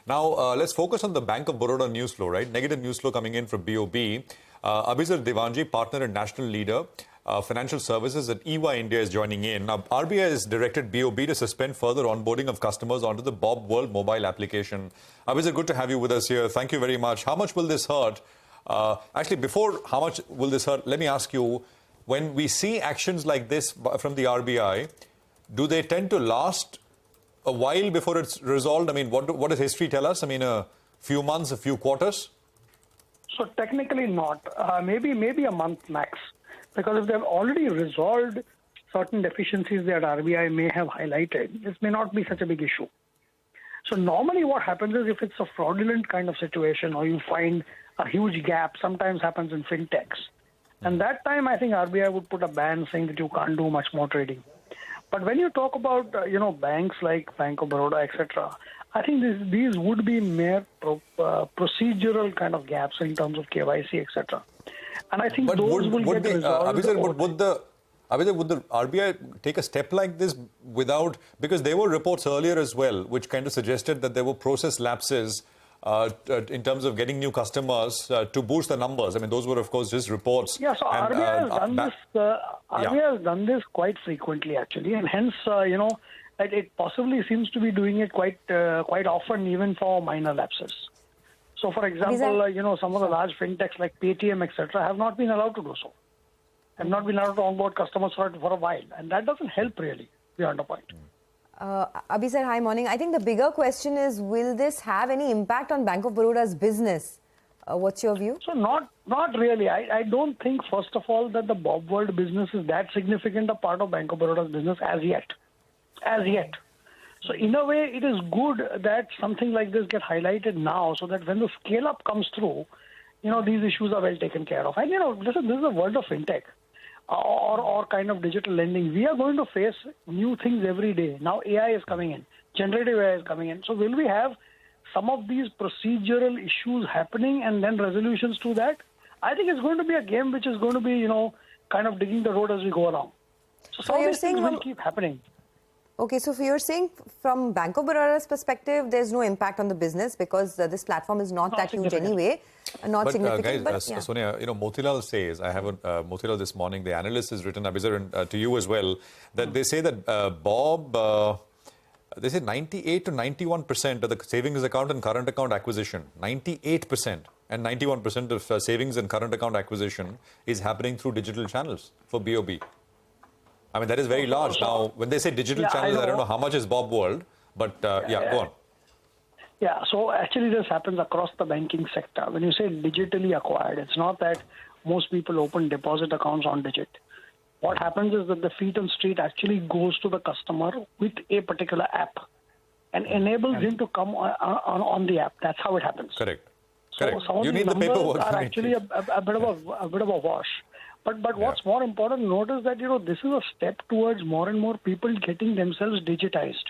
Now, let's focus on the Bank of Baroda news flow, right? Negative news flow coming in from BoB. Abizer Diwanji, partner and national leader, financial services at EY India, is joining in. Now, RBI has directed BoB to suspend further onboarding of customers onto the Bob World mobile application. Abizer, good to have you with us here. Thank you very much. How much will this hurt? Actually, before how much will this hurt, let me ask you, when we see actions like this from the RBI, do they tend to last a while before it's resolved? I mean, what does history tell us? I mean, a few months, a few quarters? So technically not. Maybe a month max. Because if they've already resolved certain deficiencies that RBI may have highlighted, this may not be such a big issue. So normally what happens is if it's a fraudulent kind of situation or you find a huge gap, sometimes happens in fintechs. And that time I think RBI would put a ban saying that you can't do much more trading. But when you talk about, banks like Bank of Baroda, etc., I think these would be mere procedural kind of gaps in terms of KYC, etc. And I think those will get resolved. Abizer, would the RBI take a step like this without, because there were reports earlier as well, which kind of suggested that there were process lapses in terms of getting new customers to boost the numbers. I mean, those were, of course, just reports. Yeah, so RBI has done this quite frequently, actually, and hence, it possibly seems to be doing it quite often, even for minor lapses. So, for example, some of the large fintechs like Paytm, etc., have not been allowed to do so. Have not been allowed to onboard customers for a while, and that doesn't help really beyond a point. Abizer, hi, morning. I think the bigger question is, will this have any impact on Bank of Baroda's business? What's your view? So not really. I don't think, first of all, that the Bob World business is that significant a part of Bank of Baroda's business as yet. So in a way, it is good that something like this get highlighted now so that when the scale-up comes through, these issues are well taken care of. And, listen, this is a world of fintech. Or kind of digital lending. We are going to face new things every day. Now AI is coming in, generative AI is coming in. So will we have some of these procedural issues happening and then resolutions to that? I think it's going to be a game which is going to be, kind of digging the road as we go along. So some of these things will keep happening. Okay, so you're saying from Bank of Baroda's perspective, there's no impact on the business because this platform is not that huge anyway. Not significant. Guys, Sonia, Motilal says, I have Motilal this morning, the analyst has written, Abizer, and to you as well, that they say that Bob, they say 98 to 91% of the savings account and current account acquisition, 98% and 91% of savings and current account acquisition is happening through digital channels for BoB. I mean, that is very large. Now, when they say digital channels, I don't know how much is Bob World, but go on. Yeah, so actually this happens across the banking sector. When you say digitally acquired, it's not that most people open deposit accounts on digit. What happens is that the feet on street actually goes to the customer with a particular app and enables him to come on the app. That's how it happens. Correct. So some of you these need the paperwork. Are actually a bit of a wash. But what's more important to note is that, this is a step towards more and more people getting themselves digitized.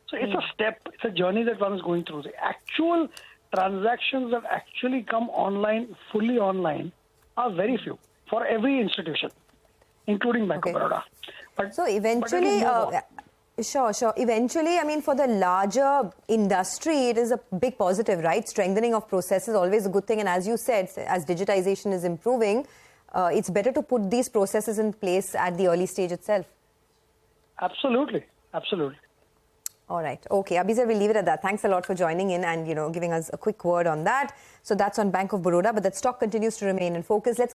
So it's a step, it's a journey that one is going through. The actual transactions that actually come online, fully online, are very few for every institution, including Bank of Baroda. So eventually, sure. Eventually, I mean, for the larger industry, it is a big positive, right? Strengthening of processes is always a good thing. And as you said, as digitization is improving, it's better to put these processes in place at the early stage itself. Absolutely. All right. Okay, Abizer, we'll leave it at that. Thanks a lot for joining in and, giving us a quick word on that. So that's on Bank of Baroda, but that stock continues to remain in focus. Let's